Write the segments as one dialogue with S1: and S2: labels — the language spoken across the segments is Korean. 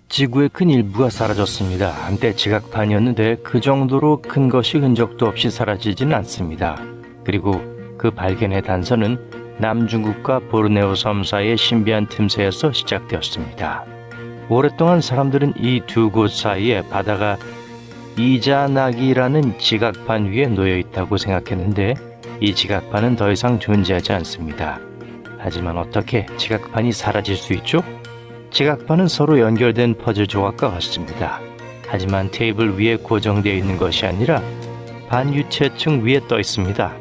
S1: 지구의 큰 일부가 사라졌습니다. 한때 지각판이었는데 그 정도로 큰 것이 흔적도 없이 사라지지는 않습니다. 그리고 그 발견의 단서는 남중국과 보르네오 섬 사이의 신비한 틈새에서 시작되었습니다. 오랫동안 사람들은 이 두 곳 사이에 바다가 이자나기라는 지각판 위에 놓여 있다고 생각했는데 이 지각판은 더 이상 존재하지 않습니다. 하지만 어떻게 지각판이 사라질 수 있죠? 지각판은 서로 연결된 퍼즐 조각과 같습니다. 하지만 테이블 위에 고정되어 있는 것이 아니라 반유체층 위에 떠 있습니다.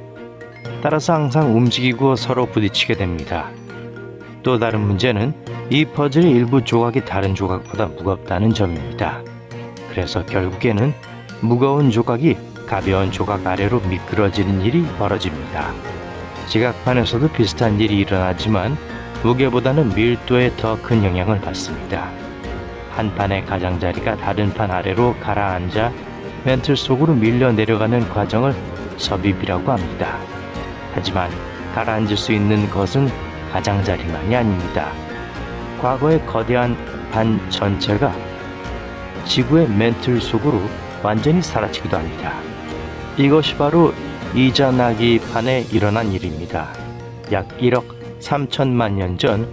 S1: 따라서 항상 움직이고 서로 부딪히게 됩니다. 또 다른 문제는 이 퍼즐의 일부 조각이 다른 조각보다 무겁다는 점입니다. 그래서 결국에는 무거운 조각이 가벼운 조각 아래로 미끄러지는 일이 벌어집니다. 지각판에서도 비슷한 일이 일어나지만 무게보다는 밀도에 더 큰 영향을 받습니다. 한 판의 가장자리가 다른 판 아래로 가라앉아 멘틀 속으로 밀려 내려가는 과정을 섭입이라고 합니다. 하지만 가라앉을 수 있는 것은 가장자리만이 아닙니다. 과거의 거대한 판 전체가 지구의 멘틀 속으로 완전히 사라지기도 합니다. 이것이 바로 이자나기 판에 일어난 일입니다. 약 1억 3천만 년 전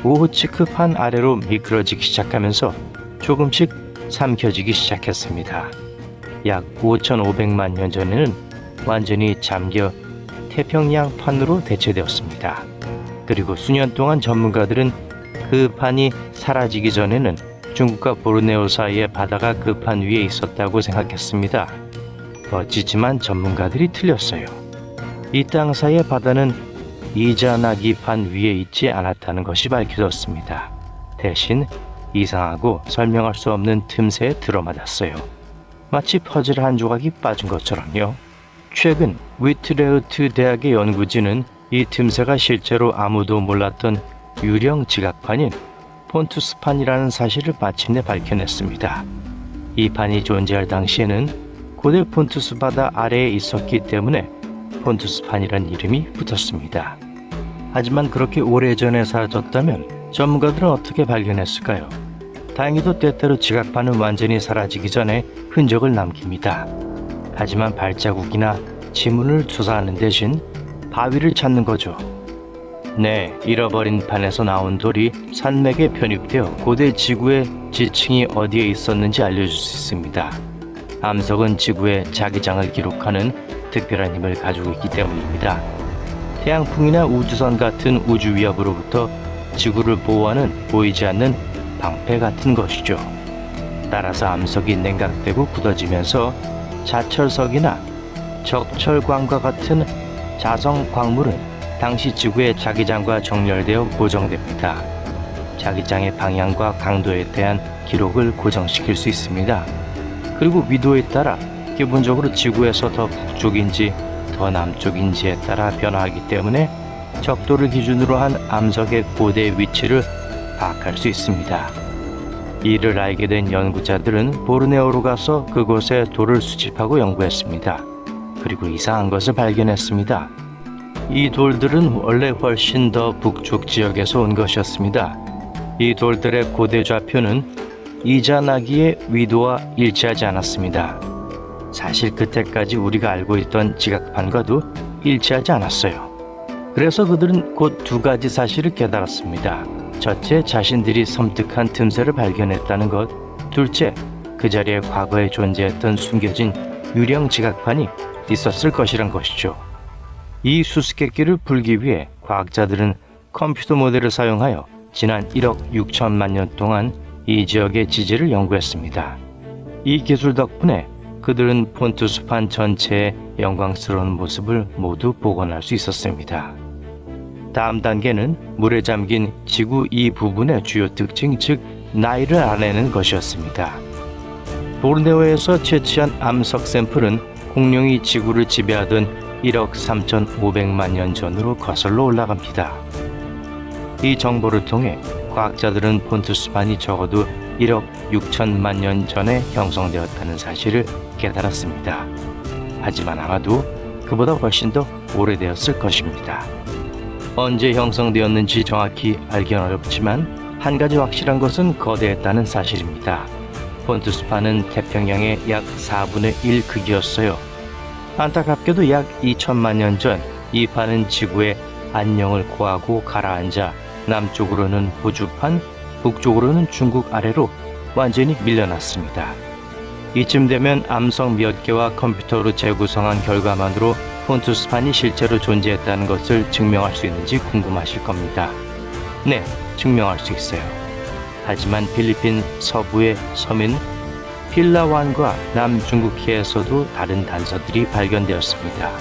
S1: 오호츠크 판 아래로 미끄러지기 시작하면서 조금씩 삼켜지기 시작했습니다. 약 5,500만 년 전에는 완전히 잠겨 태평양 판으로 대체되었습니다. 그리고 수년 동안 전문가들은 그 판이 사라지기 전에는 중국과 보르네오 사이의 바다가 그 판 위에 있었다고 생각했습니다. 멋지지만 전문가들이 틀렸어요. 이 땅 사이의 바다는 이자나기 판 위에 있지 않았다는 것이 밝혀졌습니다. 대신 이상하고 설명할 수 없는 틈새에 들어맞았어요. 마치 퍼즐 한 조각이 빠진 것처럼요. 최근 위트레흐트 대학의 연구진은 이 틈새가 실제로 아무도 몰랐던 유령 지각판인 폰투스판이라는 사실을 마침내 밝혀냈습니다. 이 판이 존재할 당시에는 고대 폰투스 바다 아래에 있었기 때문에 폰투스판이라는 이름이 붙었습니다. 하지만 그렇게 오래전에 사라졌다면 전문가들은 어떻게 발견했을까요? 다행히도 때때로 지각판은 완전히 사라지기 전에 흔적을 남깁니다. 하지만 발자국이나 지문을 조사하는 대신 바위를 찾는 거죠. 네, 잃어버린 판에서 나온 돌이 산맥에 편입되어 고대 지구의 지층이 어디에 있었는지 알려줄 수 있습니다. 암석은 지구의 자기장을 기록하는 특별한 힘을 가지고 있기 때문입니다. 태양풍이나 우주선 같은 우주 위협으로부터 지구를 보호하는 보이지 않는 방패 같은 것이죠. 따라서 암석이 냉각되고 굳어지면서 자철석이나 적철광과 같은 자성 광물은 당시 지구의 자기장과 정렬되어 고정됩니다. 자기장의 방향과 강도에 대한 기록을 고정시킬 수 있습니다. 그리고 위도에 따라 기본적으로 지구에서 더 북쪽인지 더 남쪽인지에 따라 변화하기 때문에 적도를 기준으로 한 암석의 고대 위치를 파악할 수 있습니다. 이를 알게 된 연구자들은 보르네오로 가서 그곳에 돌을 수집하고 연구했습니다. 그리고 이상한 것을 발견했습니다. 이 돌들은 원래 훨씬 더 북쪽 지역에서 온 것이었습니다. 이 돌들의 고대 좌표는 이자나기의 위도와 일치하지 않았습니다. 사실 그때까지 우리가 알고 있던 지각판과도 일치하지 않았어요. 그래서 그들은 곧 두 가지 사실을 깨달았습니다. 첫째, 자신들이 섬뜩한 틈새를 발견했다는 것. 둘째, 그 자리에 과거에 존재했던 숨겨진 유령 지각판이 있었을 것이란 것이죠. 이 수수께끼를 풀기 위해 과학자들은 컴퓨터 모델을 사용하여 지난 1억 6천만 년 동안 이 지역의 지지를 연구했습니다. 이 기술 덕분에 그들은 폰투스판 전체의 영광스러운 모습을 모두 복원할 수 있었습니다. 다음 단계는 물에 잠긴 지구 이 부분의 주요 특징, 즉 나이를 알아내는 것이었습니다. 보르네오에서 채취한 암석 샘플은 공룡이 지구를 지배하던 1억 3,500만 년 전으로 거슬러 올라갑니다. 이 정보를 통해 과학자들은 폰투스판이 적어도 1억 6천만 년 전에 형성되었다는 사실을 깨달았습니다. 하지만 아마도 그보다 훨씬 더 오래되었을 것입니다. 언제 형성되었는지 정확히 알기는 어렵지만 한 가지 확실한 것은 거대했다는 사실입니다. 폰투스파는 태평양의 약 4분의 1 크기였어요. 안타깝게도 약 2천만 년 전 이 파는 지구의 안녕을 고하고 가라앉아 남쪽으로는 호주판, 북쪽으로는 중국 아래로 완전히 밀려났습니다. 이쯤 되면 암석 몇 개와 컴퓨터로 재구성한 결과만으로 폰투스판이 실제로 존재했다는 것을 증명할 수 있는지 궁금하실 겁니다. 네, 증명할 수 있어요. 하지만 필리핀 서부의 섬인 필라완과 남중국해에서도 다른 단서들이 발견되었습니다.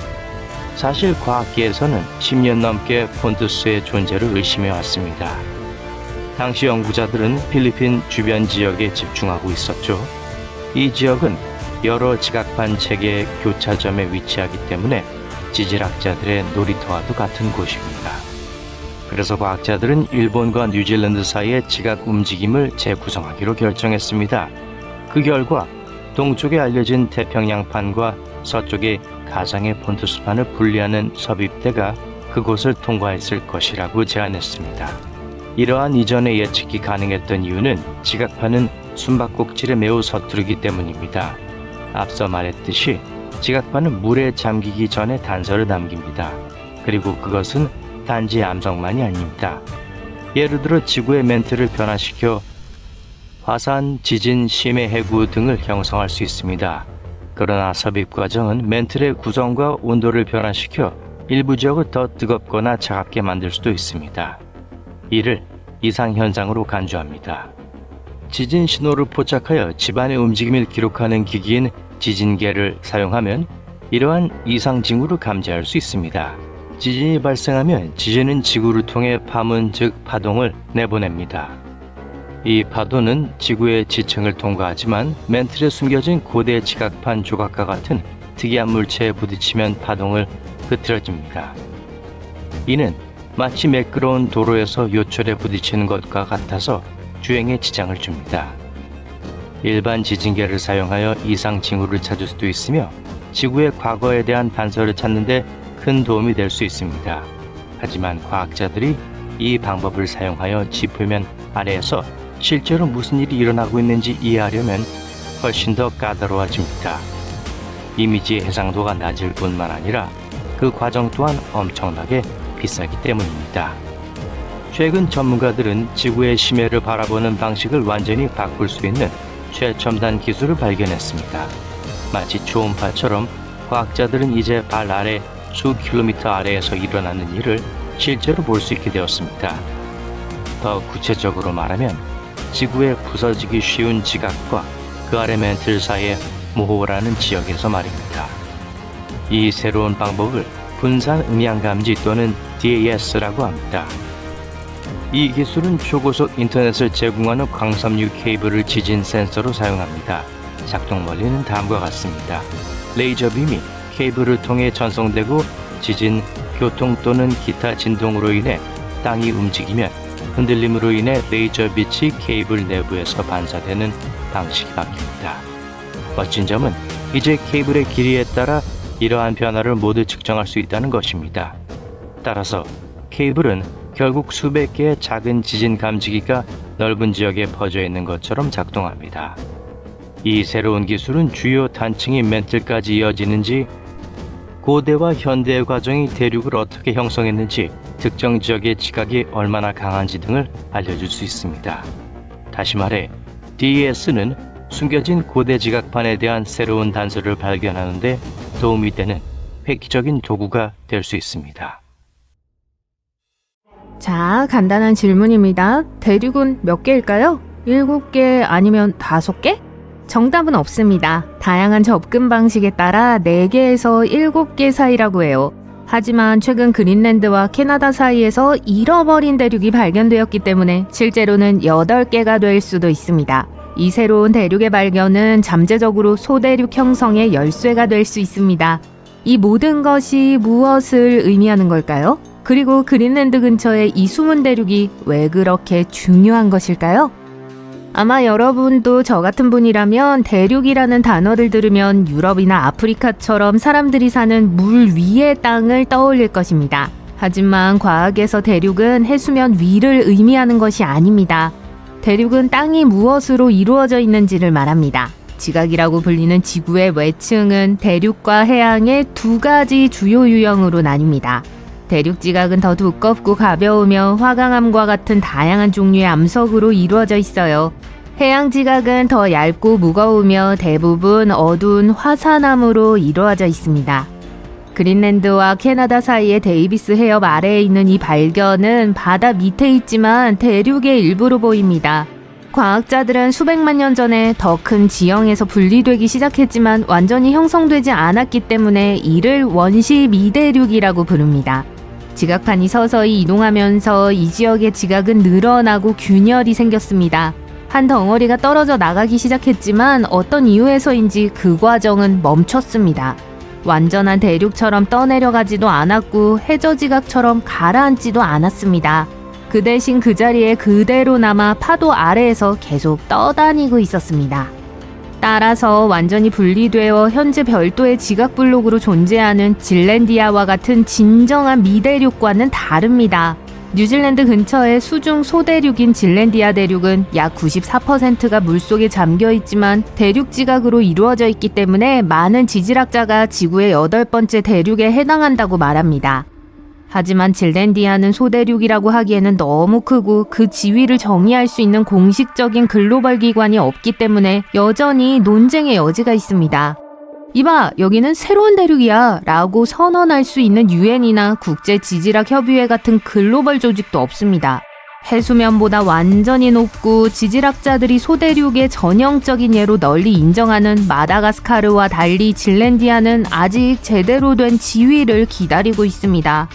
S1: 사실 과학계에서는 10년 넘게 폰투스의 존재를 의심해 왔습니다. 당시 연구자들은 필리핀 주변 지역에 집중하고 있었죠. 이 지역은 여러 지각판 체계의 교차점에 위치하기 때문에 지질학자들의 놀이터와도 같은 곳입니다. 그래서 과학자들은 일본과 뉴질랜드 사이의 지각 움직임을 재구성하기로 결정했습니다. 그 결과 동쪽에 알려진 태평양판과 서쪽의 가상의 폰투스판을 분리하는 섭입대가 그곳을 통과했을 것이라고 제안했습니다. 이러한 이전의 예측이 가능했던 이유는 지각판은 숨바꼭질에 매우 서투르기 때문입니다. 앞서 말했듯이 지각판은 물에 잠기기 전에 단서를 남깁니다. 그리고 그것은 단지 암석만이 아닙니다. 예를 들어 지구의 멘트를 변화시켜 화산, 지진, 심해 해구 등을 형성할 수 있습니다. 그러나 섭입 과정은 멘틀의 구성과 온도를 변화시켜 일부 지역을 더 뜨겁거나 차갑게 만들 수도 있습니다. 이를 이상현상으로 간주합니다. 지진 신호를 포착하여 집안의 움직임을 기록하는 기기인 지진계를 사용하면 이러한 이상 징후를 감지할 수 있습니다. 지진이 발생하면 지진은 지구를 통해 파문 즉 파동을 내보냅니다. 이 파도는 지구의 지층을 통과하지만 멘틀에 숨겨진 고대 지각판 조각과 같은 특이한 물체에 부딪히면 파동을 흐트러집니다. 이는 마치 매끄러운 도로에서 요철에 부딪히는 것과 같아서 주행에 지장을 줍니다. 일반 지진계를 사용하여 이상 징후를 찾을 수도 있으며 지구의 과거에 대한 단서를 찾는 데 큰 도움이 될 수 있습니다. 하지만 과학자들이 이 방법을 사용하여 지표면 아래에서 실제로 무슨 일이 일어나고 있는지 이해하려면 훨씬 더 까다로워집니다. 이미지의 해상도가 낮을 뿐만 아니라 그 과정 또한 엄청나게 비싸기 때문입니다. 최근 전문가들은 지구의 심해를 바라보는 방식을 완전히 바꿀 수 있는 최첨단 기술을 발견했습니다. 마치 초음파처럼 과학자들은 이제 발 아래 수 킬로미터 아래에서 일어나는 일을 실제로 볼 수 있게 되었습니다. 더 구체적으로 말하면 지구의 부서지기 쉬운 지각과 그 아래 멘틀 사이의 모호라는 지역에서 말입니다. 이 새로운 방법을 분산 음향 감지 또는 DAS라고 합니다. 이 기술은 초고속 인터넷을 제공하는 광섬유 케이블을 지진 센서로 사용합니다. 작동 원리는 다음과 같습니다. 레이저 빔이 케이블을 통해 전송되고 지진, 교통 또는 기타 진동으로 인해 땅이 움직이면 흔들림으로 인해 레이저 빛이 케이블 내부에서 반사되는 방식이 바뀝니다. 멋진 점은 이제 케이블의 길이에 따라 이러한 변화를 모두 측정할 수 있다는 것입니다. 따라서 케이블은 결국 수백 개의 작은 지진 감지기가 넓은 지역에 퍼져 있는 것처럼 작동합니다. 이 새로운 기술은 주요 단층인 멘틀까지 이어지는지, 고대와 현대의 과정이 대륙을 어떻게 형성했는지, 특정 지역의 지각이 얼마나 강한지 등을 알려줄 수 있습니다. 다시 말해, DES는 숨겨진 고대 지각판에 대한 새로운 단서를 발견하는 데 도움이 되는 획기적인 도구가 될 수 있습니다.
S2: 자, 간단한 질문입니다. 대륙은 몇 개일까요? 7개 아니면 5개? 정답은 없습니다. 다양한 접근 방식에 따라 4개에서 7개 사이라고 해요. 하지만 최근 그린랜드와 캐나다 사이에서 잃어버린 대륙이 발견되었기 때문에 실제로는 8개가 될 수도 있습니다. 이 새로운 대륙의 발견은 잠재적으로 소대륙 형성의 열쇠가 될 수 있습니다. 이 모든 것이 무엇을 의미하는 걸까요? 그리고 그린랜드 근처의 이 숨은 대륙이 왜 그렇게 중요한 것일까요? 아마 여러분도 저 같은 분이라면 대륙이라는 단어를 들으면 유럽이나 아프리카처럼 사람들이 사는 물 위의 땅을 떠올릴 것입니다. 하지만 과학에서 대륙은 해수면 위를 의미하는 것이 아닙니다. 대륙은 땅이 무엇으로 이루어져 있는지를 말합니다. 지각이라고 불리는 지구의 외층은 대륙과 해양의 두 가지 주요 유형으로 나뉩니다. 대륙 지각은 더 두껍고 가벼우며 화강암과 같은 다양한 종류의 암석으로 이루어져 있어요. 해양 지각은 더 얇고 무거우며 대부분 어두운 화산암으로 이루어져 있습니다. 그린랜드와 캐나다 사이의 데이비스 해협 아래에 있는 이 발견은 바다 밑에 있지만 대륙의 일부로 보입니다. 과학자들은 수백만 년 전에 더 큰 지형에서 분리되기 시작했지만 완전히 형성되지 않았기 때문에 이를 원시 미대륙이라고 부릅니다. 지각판이 서서히 이동하면서 이 지역의 지각은 늘어나고 균열이 생겼습니다. 한 덩어리가 떨어져 나가기 시작했지만 어떤 이유에서인지 그 과정은 멈췄습니다. 완전한 대륙처럼 떠내려가지도 않았고 해저지각처럼 가라앉지도 않았습니다. 그 대신 그 자리에 그대로 남아 파도 아래에서 계속 떠다니고 있었습니다. 따라서 완전히 분리되어 현재 별도의 지각블록으로 존재하는 질랜디아와 같은 진정한 미대륙과는 다릅니다. 뉴질랜드 근처의 수중 소대륙인 질랜디아 대륙은 약 94%가 물속에 잠겨 있지만 대륙 지각으로 이루어져 있기 때문에 많은 지질학자가 지구의 8번째 대륙에 해당한다고 말합니다. 하지만 질랜디아는 소대륙이라고 하기에는 너무 크고 그 지위를 정의할 수 있는 공식적인 글로벌 기관이 없기 때문에 여전히 논쟁의 여지가 있습니다. 이봐, 여기는 새로운 대륙이야 라고 선언할 수 있는 유엔이나 국제지질학협의회 같은 글로벌 조직도 없습니다. 해수면보다 완전히 높고 지질학자들이 소대륙의 전형적인 예로 널리 인정하는 마다가스카르와 달리 질랜디아는 아직 제대로 된 지위를 기다리고 있습니다.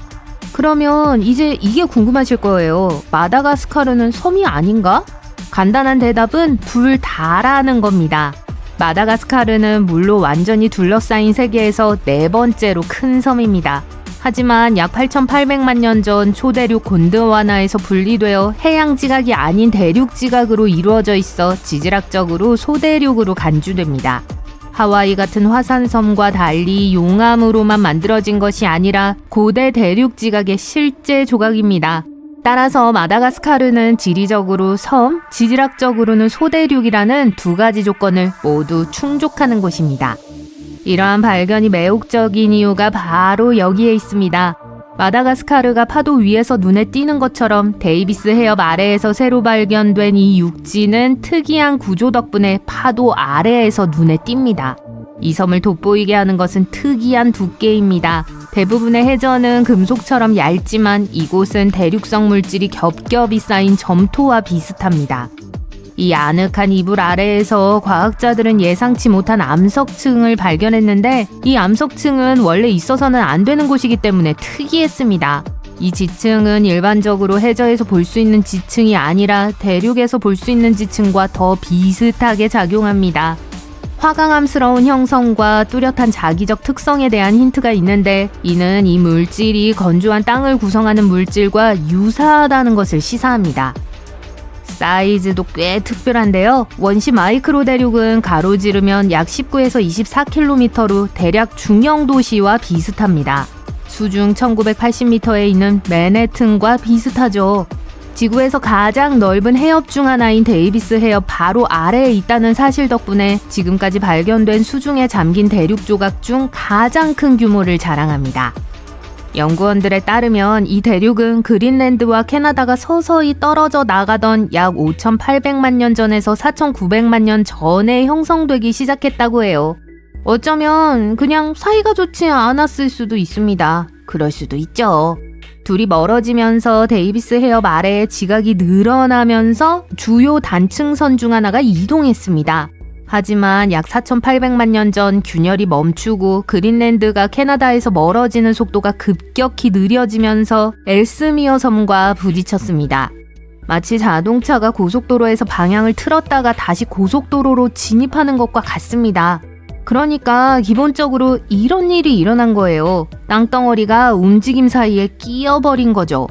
S2: 그러면 이제 이게 궁금하실 거예요. 마다가스카르는 섬이 아닌가? 간단한 대답은 둘 다라는 겁니다. 마다가스카르는 물로 완전히 둘러싸인 세계에서 4번째로 큰 섬입니다. 하지만 약 8,800만 년 전 초대륙 곤드와나에서 분리되어 해양 지각이 아닌 대륙 지각으로 이루어져 있어 지질학적으로 소대륙으로 간주됩니다. 하와이 같은 화산섬과 달리 용암으로만 만들어진 것이 아니라 고대 대륙 지각의 실제 조각입니다. 따라서 마다가스카르는 지리적으로 섬, 지질학적으로는 소대륙이라는 두 가지 조건을 모두 충족하는 곳입니다. 이러한 발견이 매혹적인 이유가 바로 여기에 있습니다. 마다가스카르가 파도 위에서 눈에 띄는 것처럼 데이비스 해협 아래에서 새로 발견된 이 육지는 특이한 구조 덕분에 파도 아래에서 눈에 띕니다. 이 섬을 돋보이게 하는 것은 특이한 두께입니다. 대부분의 해저는 금속처럼 얇지만 이곳은 대륙성 물질이 겹겹이 쌓인 점토와 비슷합니다. 이 아늑한 이불 아래에서 과학자들은 예상치 못한 암석층을 발견했는데 이 암석층은 원래 있어서는 안 되는 곳이기 때문에 특이했습니다. 이 지층은 일반적으로 해저에서 볼 수 있는 지층이 아니라 대륙에서 볼 수 있는 지층과 더 비슷하게 작용합니다. 화강암스러운 형성과 뚜렷한 자기적 특성에 대한 힌트가 있는데 이는 이 물질이 건조한 땅을 구성하는 물질과 유사하다는 것을 시사합니다. 사이즈도 꽤 특별한데요. 원시 마이크로 대륙은 가로지르면 약 19에서 24km로 대략 중형 도시와 비슷합니다. 수중 1980m에 있는 맨해튼과 비슷하죠. 지구에서 가장 넓은 해협 중 하나인 데이비스 해협 바로 아래에 있다는 사실 덕분에 지금까지 발견된 수중에 잠긴 대륙 조각 중 가장 큰 규모를 자랑합니다. 연구원들에 따르면 이 대륙은 그린랜드와 캐나다가 서서히 떨어져 나가던 약 5,800만 년 전에서 4,900만 년 전에 형성되기 시작했다고 해요. 어쩌면 그냥 사이가 좋지 않았을 수도 있습니다. 그럴 수도 있죠. 둘이 멀어지면서 데이비스 해협 아래에 지각이 늘어나면서 주요 단층선 중 하나가 이동했습니다. 하지만 약 4,800만 년 전 균열이 멈추고 그린랜드가 캐나다에서 멀어지는 속도가 급격히 느려지면서 엘스미어 섬과 부딪혔습니다. 마치 자동차가 고속도로에서 방향을 틀었다가 다시 고속도로로 진입하는 것과 같습니다. 그러니까 기본적으로 이런 일이 일어난 거예요. 땅덩어리가 움직임 사이에 끼어버린 거죠.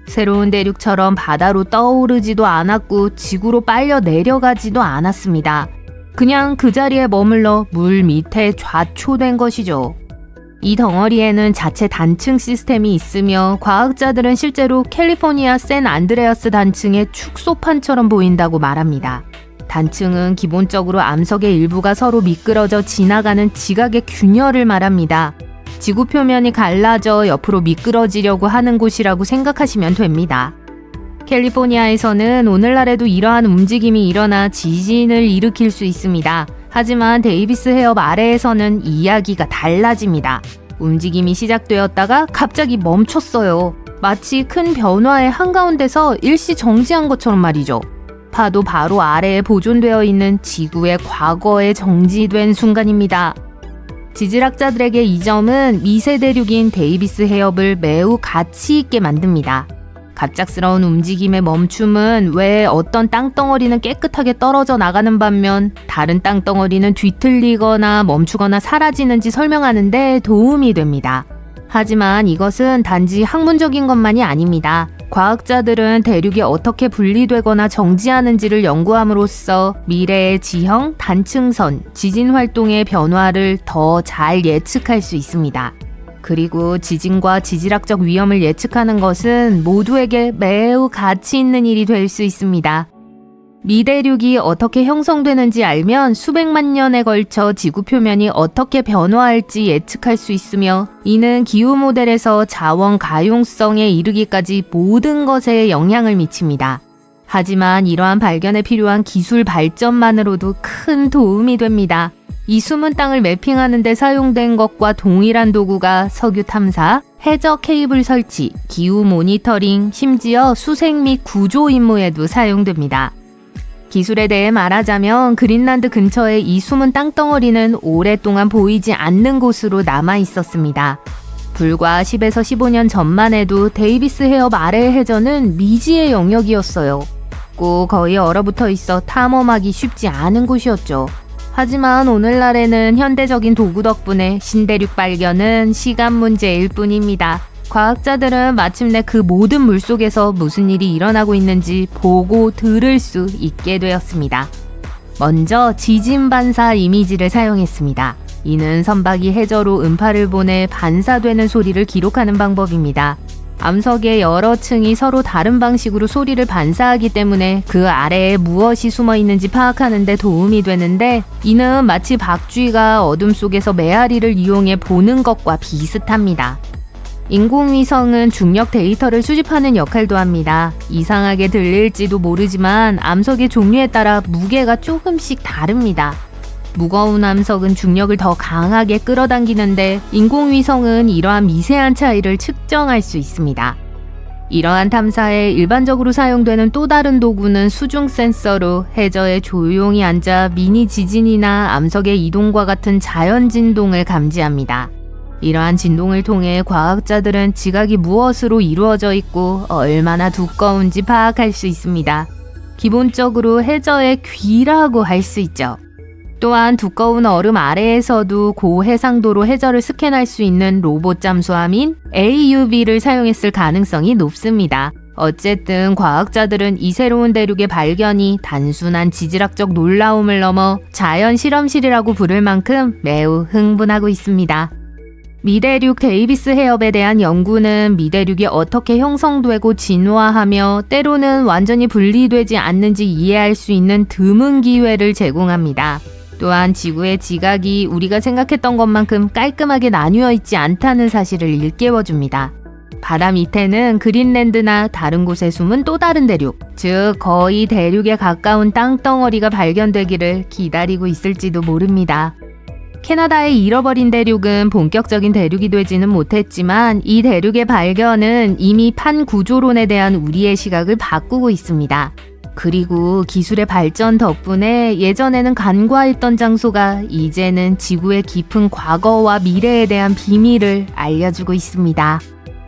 S2: 새로운 대륙처럼 바다로 떠오르지도 않았고 지구로 빨려 내려가지도 않았습니다. 그냥 그 자리에 머물러 물 밑에 좌초된 것이죠. 이 덩어리에는 자체 단층 시스템이 있으며 과학자들은 실제로 캘리포니아 샌안드레아스 단층의 축소판처럼 보인다고 말합니다. 단층은 기본적으로 암석의 일부가 서로 미끄러져 지나가는 지각의 균열을 말합니다. 지구 표면이 갈라져 옆으로 미끄러지려고 하는 곳이라고 생각하시면 됩니다. 캘리포니아에서는 오늘날에도 이러한 움직임이 일어나 지진을 일으킬 수 있습니다. 하지만 데이비스 해협 아래에서는 이야기가 달라집니다. 움직임이 시작되었다가 갑자기 멈췄어요. 마치 큰 변화의 한가운데서 일시 정지한 것처럼 말이죠. 파도 바로 아래에 보존되어 있는 지구의 과거에 정지된 순간입니다. 지질학자들에게 이 점은 미세 대륙인 데이비스 해협을 매우 가치 있게 만듭니다. 갑작스러운 움직임의 멈춤은 왜 어떤 땅덩어리는 깨끗하게 떨어져 나가는 반면 다른 땅덩어리는 뒤틀리거나 멈추거나 사라지는지 설명하는 데 도움이 됩니다. 하지만 이것은 단지 학문적인 것만이 아닙니다. 과학자들은 대륙이 어떻게 분리되거나 정지하는지를 연구함으로써 미래의 지형, 단층선, 지진 활동의 변화를 더 잘 예측할 수 있습니다. 그리고 지진과 지질학적 위험을 예측하는 것은 모두에게 매우 가치 있는 일이 될 수 있습니다. 미대륙이 어떻게 형성되는지 알면 수백만 년에 걸쳐 지구 표면이 어떻게 변화할지 예측할 수 있으며 이는 기후 모델에서 자원 가용성에 이르기까지 모든 것에 영향을 미칩니다. 하지만 이러한 발견에 필요한 기술 발전만으로도 큰 도움이 됩니다. 이 숨은 땅을 매핑하는 데 사용된 것과 동일한 도구가 석유 탐사, 해저 케이블 설치, 기후 모니터링, 심지어 수색 및 구조 임무에도 사용됩니다. 기술에 대해 말하자면 그린란드 근처의 이 숨은 땅덩어리는 오랫동안 보이지 않는 곳으로 남아 있었습니다. 불과 10에서 15년 전만 해도 데이비스 해협 아래의 해저는 미지의 영역이었어요. 꼭 거의 얼어붙어 있어 탐험하기 쉽지 않은 곳이었죠. 하지만 오늘날에는 현대적인 도구 덕분에 신대륙 발견은 시간 문제일 뿐입니다. 과학자들은 마침내 그 모든 물속에서 무슨 일이 일어나고 있는지 보고 들을 수 있게 되었습니다. 먼저 지진 반사 이미지를 사용했습니다. 이는 선박이 해저로 음파를 보내 반사되는 소리를 기록하는 방법입니다. 암석의 여러 층이 서로 다른 방식으로 소리를 반사하기 때문에 그 아래에 무엇이 숨어 있는지 파악하는 데 도움이 되는데 이는 마치 박쥐가 어둠 속에서 메아리를 이용해 보는 것과 비슷합니다. 인공위성은 중력 데이터를 수집하는 역할도 합니다. 이상하게 들릴지도 모르지만 암석의 종류에 따라 무게가 조금씩 다릅니다. 무거운 암석은 중력을 더 강하게 끌어당기는데 인공위성은 이러한 미세한 차이를 측정할 수 있습니다. 이러한 탐사에 일반적으로 사용되는 또 다른 도구는 수중 센서로 해저에 조용히 앉아 미니 지진이나 암석의 이동과 같은 자연 진동을 감지합니다. 이러한 진동을 통해 과학자들은 지각이 무엇으로 이루어져 있고 얼마나 두꺼운지 파악할 수 있습니다. 기본적으로 해저의 귀라고 할 수 있죠. 또한 두꺼운 얼음 아래에서도 고해상도로 해저를 스캔할 수 있는 로봇 잠수함인 AUV를 사용했을 가능성이 높습니다. 어쨌든 과학자들은 이 새로운 대륙의 발견이 단순한 지질학적 놀라움을 넘어 자연 실험실이라고 부를 만큼 매우 흥분하고 있습니다. 미대륙 데이비스 해협에 대한 연구는 미대륙이 어떻게 형성되고 진화하며 때로는 완전히 분리되지 않는지 이해할 수 있는 드문 기회를 제공합니다. 또한 지구의 지각이 우리가 생각했던 것만큼 깔끔하게 나뉘어 있지 않다는 사실을 일깨워줍니다. 바다 밑에는 그린랜드나 다른 곳에 숨은 또 다른 대륙, 즉 거의 대륙에 가까운 땅덩어리가 발견되기를 기다리고 있을지도 모릅니다. 캐나다의 잃어버린 대륙은 본격적인 대륙이 되지는 못했지만 이 대륙의 발견은 이미 판구조론에 대한 우리의 시각을 바꾸고 있습니다. 그리고 기술의 발전 덕분에 예전에는 간과했던 장소가 이제는 지구의 깊은 과거와 미래에 대한 비밀을 알려주고 있습니다.